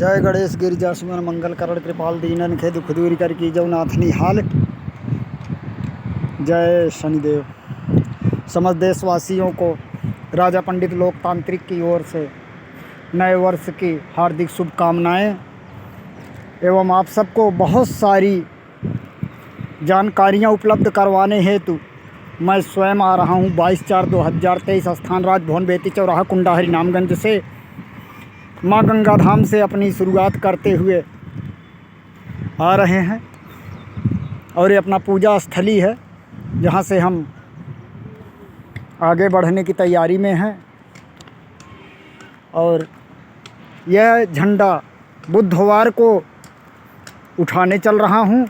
जय गणेश गिरिजा सुमन मंगल करण कृपाल दीनन खे दुख दूरी कर की जौ नाथनी हाल। जय शनिदेव। समस्त देशवासियों को राजा पंडित लोकतांत्रिक की ओर से नए वर्ष की हार्दिक शुभकामनाएं एवं आप सबको बहुत सारी जानकारियां उपलब्ध करवाने हेतु मैं स्वयं आ रहा हूं 22/4/2023 स्थान राजभवन बेती चौराहा कुंडा हरिनामगंज से माँ गंगा धाम से अपनी शुरुआत करते हुए आ रहे हैं। और ये अपना पूजा स्थली है जहाँ से हम आगे बढ़ने की तैयारी में हैं। और यह झंडा बुधवार को उठाने चल रहा हूँ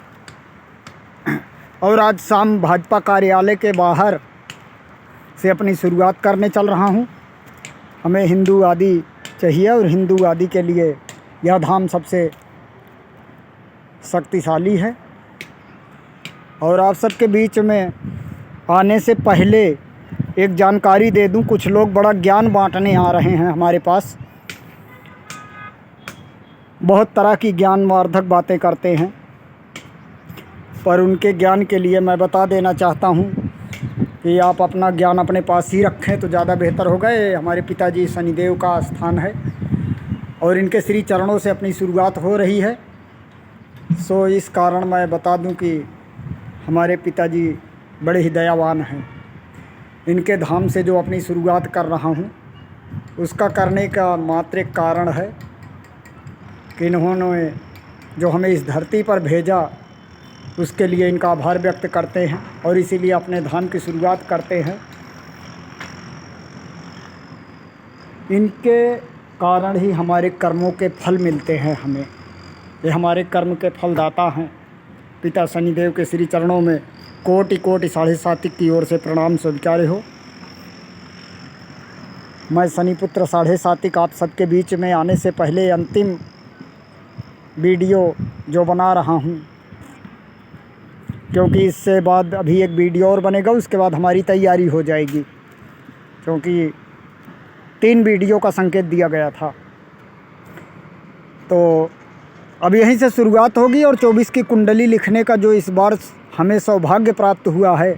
और आज शाम भाजपा कार्यालय के बाहर से अपनी शुरुआत करने चल रहा हूँ। हमें हिंदू आदि चाहिए और हिंदू आदि के लिए यह धाम सबसे शक्तिशाली है। और आप सबके बीच में आने से पहले एक जानकारी दे दूं, कुछ लोग बड़ा ज्ञान बांटने आ रहे हैं हमारे पास, बहुत तरह की ज्ञानवर्धक बातें करते हैं, पर उनके ज्ञान के लिए मैं बता देना चाहता हूं कि आप अपना ज्ञान अपने पास ही रखें तो ज़्यादा बेहतर होगा। ये हमारे पिताजी शनिदेव का स्थान है और इनके श्री चरणों से अपनी शुरुआत हो रही है। सो इस कारण मैं बता दूं कि हमारे पिताजी बड़े ही दयावान हैं। इनके धाम से जो अपनी शुरुआत कर रहा हूं उसका करने का मात्र एक कारण है कि इन्होंने जो हमें इस धरती पर भेजा उसके लिए इनका आभार व्यक्त करते हैं और इसीलिए अपने धाम की शुरुआत करते हैं। इनके कारण ही हमारे कर्मों के फल मिलते हैं हमें। ये हमारे कर्म के फलदाता हैं। पिता शनिदेव के श्री चरणों में कोटि कोटि 7.5 की ओर से प्रणाम स्वीकार्य हो। मैं शनिपुत्र 7.5 आप सबके बीच में आने से पहले अंतिम वीडियो जो बना रहा हूँ, क्योंकि इससे बाद अभी एक वीडियो और बनेगा, उसके बाद हमारी तैयारी हो जाएगी, क्योंकि 3 वीडियो का संकेत दिया गया था। तो अब यहीं से शुरुआत होगी और 24 की कुंडली लिखने का जो इस बार हमें सौभाग्य प्राप्त हुआ है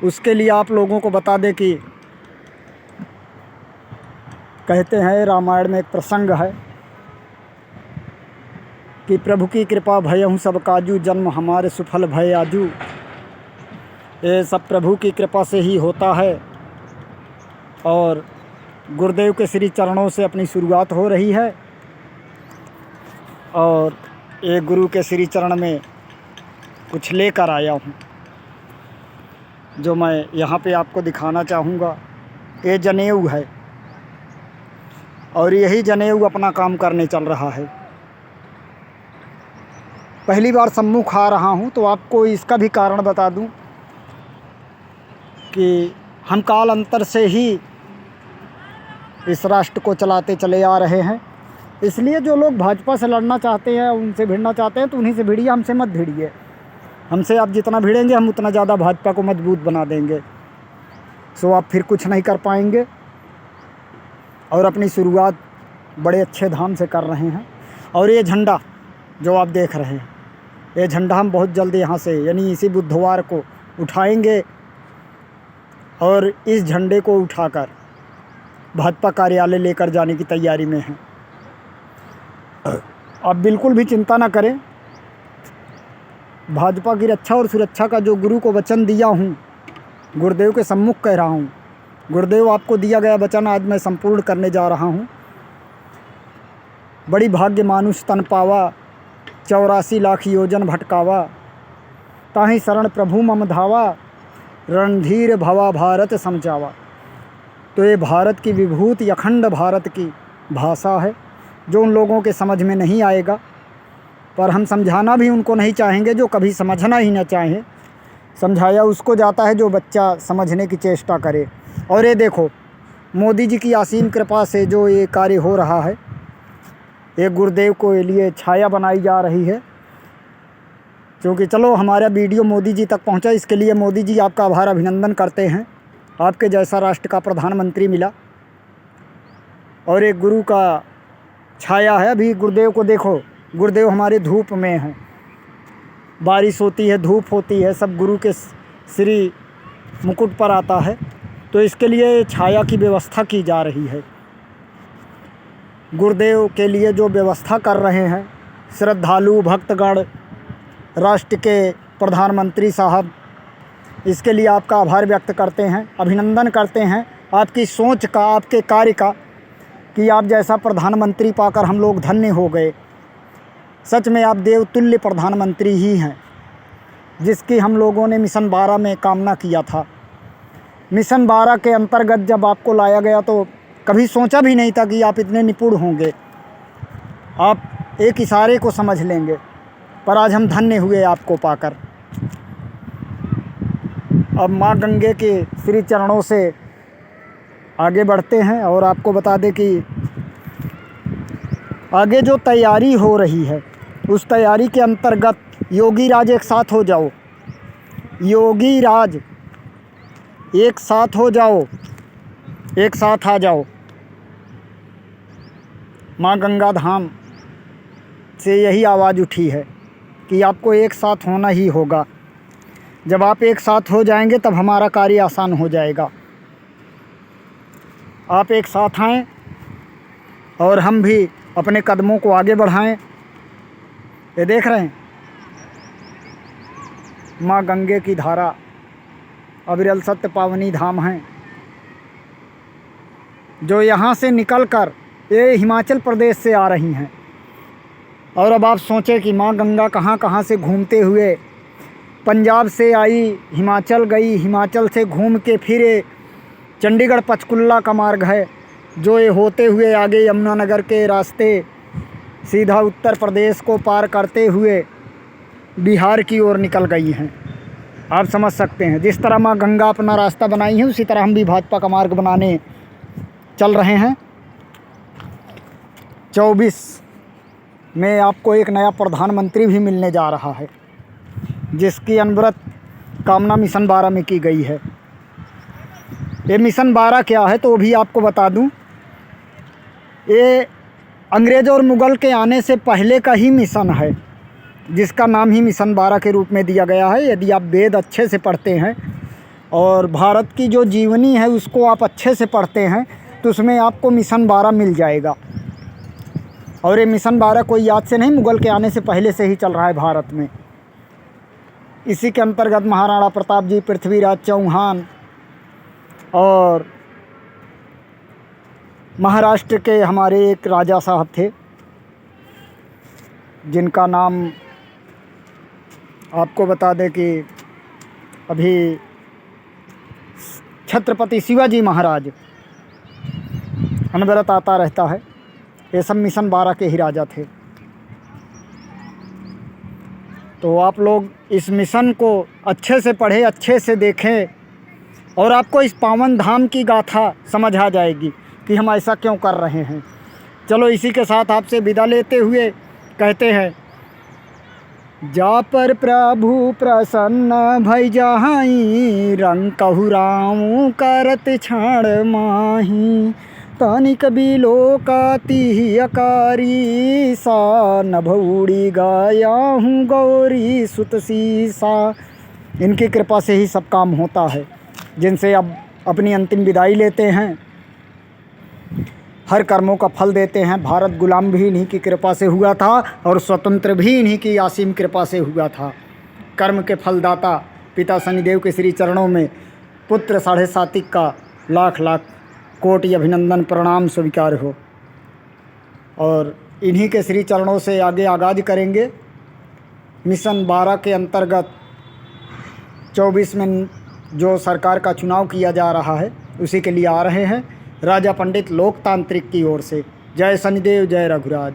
उसके लिए आप लोगों को बता दें कि कहते हैं रामायण में एक प्रसंग है कि प्रभु की कृपा भयहु सब काजू, जन्म हमारे सुफल भय आजू। ये सब प्रभु की कृपा से ही होता है और गुरुदेव के श्री चरणों से अपनी शुरुआत हो रही है। और एक गुरु के श्री चरण में कुछ लेकर आया हूँ जो मैं यहाँ पे आपको दिखाना चाहूँगा। ये जनेऊ है और यही जनेऊ अपना काम करने चल रहा है। पहली बार सम्मुख आ रहा हूँ तो आपको इसका भी कारण बता दूँ कि हम काल अंतर से ही इस राष्ट्र को चलाते चले आ रहे हैं। इसलिए जो लोग भाजपा से लड़ना चाहते हैं, उनसे भिड़ना चाहते हैं तो उन्हीं से भिड़िए, हमसे मत भिड़िए। हमसे आप जितना भिड़ेंगे हम उतना ज़्यादा भाजपा को मजबूत बना देंगे। सो आप फिर कुछ नहीं कर पाएंगे। और अपनी शुरुआत बड़े अच्छे धाम से कर रहे हैं। और ये झंडा जो आप देख रहे हैं, ये झंडा हम बहुत जल्द यहाँ से यानी इसी बुधवार को उठाएंगे और इस झंडे को उठाकर भाजपा कार्यालय लेकर जाने की तैयारी में हैं। आप बिल्कुल भी चिंता ना करें। भाजपा की रक्षा और सुरक्षा का जो गुरु को वचन दिया हूँ, गुरुदेव के सम्मुख कह रहा हूँ, गुरुदेव आपको दिया गया वचन आज मैं संपूर्ण करने जा रहा हूँ। बड़ी भाग्य मानुष तन पावा, 84 लाख योजन भटकावा, ताहि शरण प्रभु मम धावा, रणधीर भवा भारत समझावा। तो ये भारत की विभूति अखंड भारत की भाषा है जो उन लोगों के समझ में नहीं आएगा, पर हम समझाना भी उनको नहीं चाहेंगे जो कभी समझना ही ना चाहें। समझाया उसको जाता है जो बच्चा समझने की चेष्टा करे। और ये देखो, मोदी जी की असीम कृपा से जो ये कार्य हो रहा है, एक गुरुदेव को लिए छाया बनाई जा रही है। क्योंकि चलो हमारा वीडियो मोदी जी तक पहुंचा, इसके लिए मोदी जी आपका आभार अभिनंदन करते हैं। आपके जैसा राष्ट्र का प्रधानमंत्री मिला और एक गुरु का छाया है। अभी गुरुदेव को देखो, गुरुदेव हमारे धूप में हैं। बारिश होती है, धूप होती है, सब गुरु के श्री मुकुट पर आता है। तो इसके लिए छाया की व्यवस्था की जा रही है। गुरुदेव के लिए जो व्यवस्था कर रहे हैं श्रद्धालु भक्तगण, राष्ट्र के प्रधानमंत्री साहब, इसके लिए आपका आभार व्यक्त करते हैं, अभिनंदन करते हैं आपकी सोच का, आपके कार्य का, कि आप जैसा प्रधानमंत्री पाकर हम लोग धन्य हो गए। सच में आप देवतुल्य प्रधानमंत्री ही हैं, जिसकी हम लोगों ने मिशन 12 में कामना किया था। मिशन 12 के अंतर्गत जब आपको लाया गया तो कभी सोचा भी नहीं था कि आप इतने निपुण होंगे, आप एक इशारे को समझ लेंगे। पर आज हम धन्य हुए आपको पाकर। अब माँ गंगे के श्री चरणों से आगे बढ़ते हैं और आपको बता दें कि आगे जो तैयारी हो रही है उस तैयारी के अंतर्गत योगी राज एक साथ हो जाओ, योगी राज एक साथ हो जाओ, एक साथ आ जाओ। माँ गंगा धाम से यही आवाज़ उठी है कि आपको एक साथ होना ही होगा। जब आप एक साथ हो जाएंगे तब हमारा कार्य आसान हो जाएगा। आप एक साथ आएं और हम भी अपने कदमों को आगे बढ़ाएं। ये देख रहे हैं माँ गंगे की धारा, अविरल सत्य पावनी धाम हैं, जो यहाँ से निकलकर ये हिमाचल प्रदेश से आ रही हैं। और अब आप सोचें कि माँ गंगा कहाँ कहाँ से घूमते हुए पंजाब से आई, हिमाचल गई, हिमाचल से घूम के फिर चंडीगढ़ पंचकुला का मार्ग है, जो ये होते हुए आगे यमुनानगर के रास्ते सीधा उत्तर प्रदेश को पार करते हुए बिहार की ओर निकल गई हैं। आप समझ सकते हैं, जिस तरह माँ गंगा अपना रास्ता बनाई है उसी तरह हम भी भाजपा का मार्ग बनाने चल रहे हैं। 24 में आपको एक नया प्रधानमंत्री भी मिलने जा रहा है, जिसकी अनवरत कामना मिशन 12 में की गई है। ये मिशन 12 क्या है तो वो भी आपको बता दूं। ये अंग्रेज़ और मुग़ल के आने से पहले का ही मिशन है, जिसका नाम ही मिशन 12 के रूप में दिया गया है। यदि आप वेद अच्छे से पढ़ते हैं और भारत की जो जीवनी है उसको आप अच्छे से पढ़ते हैं तो उसमें आपको मिशन 12 मिल जाएगा। और ये मिशन 12 कोई याद से नहीं, मुग़ल के आने से पहले से ही चल रहा है भारत में। इसी के अंतर्गत महाराणा प्रताप जी, पृथ्वीराज चौहान और महाराष्ट्र के हमारे एक राजा साहब थे, जिनका नाम आपको बता दें कि अभी छत्रपति शिवाजी महाराज अनवरत आता रहता है। ये सब मिशन 12 के ही राजा थे। तो आप लोग इस मिशन को अच्छे से पढ़ें, अच्छे से देखें और आपको इस पावन धाम की गाथा समझ आ जाएगी कि हम ऐसा क्यों कर रहे हैं। चलो इसी के साथ आपसे विदा लेते हुए कहते हैं, जा पर प्रभु प्रसन्न भई जाहि, रंग कहु राम करत क्षण माही, तनिक बिलोकाति अकारी सा, नभौड़ी गाया हूँ गौरी सुत सीसा। इनकी कृपा से ही सब काम होता है, जिनसे अब अपनी अंतिम विदाई लेते हैं, हर कर्मों का फल देते हैं। भारत गुलाम भी इन्हीं की कृपा से हुआ था और स्वतंत्र भी इन्हीं की असीम कृपा से हुआ था। कर्म के फलदाता पिता शनिदेव के श्री चरणों में पुत्र 7.5 का लाख लाख कोटि अभिनंदन प्रणाम स्वीकार हो। और इन्हीं के श्री चरणों से आगे आगाज़ करेंगे। मिशन 12 के अंतर्गत 24 में जो सरकार का चुनाव किया जा रहा है उसी के लिए आ रहे हैं राजा पंडित लोकतांत्रिक की ओर से। जय शनिदेव, जय रघुराज।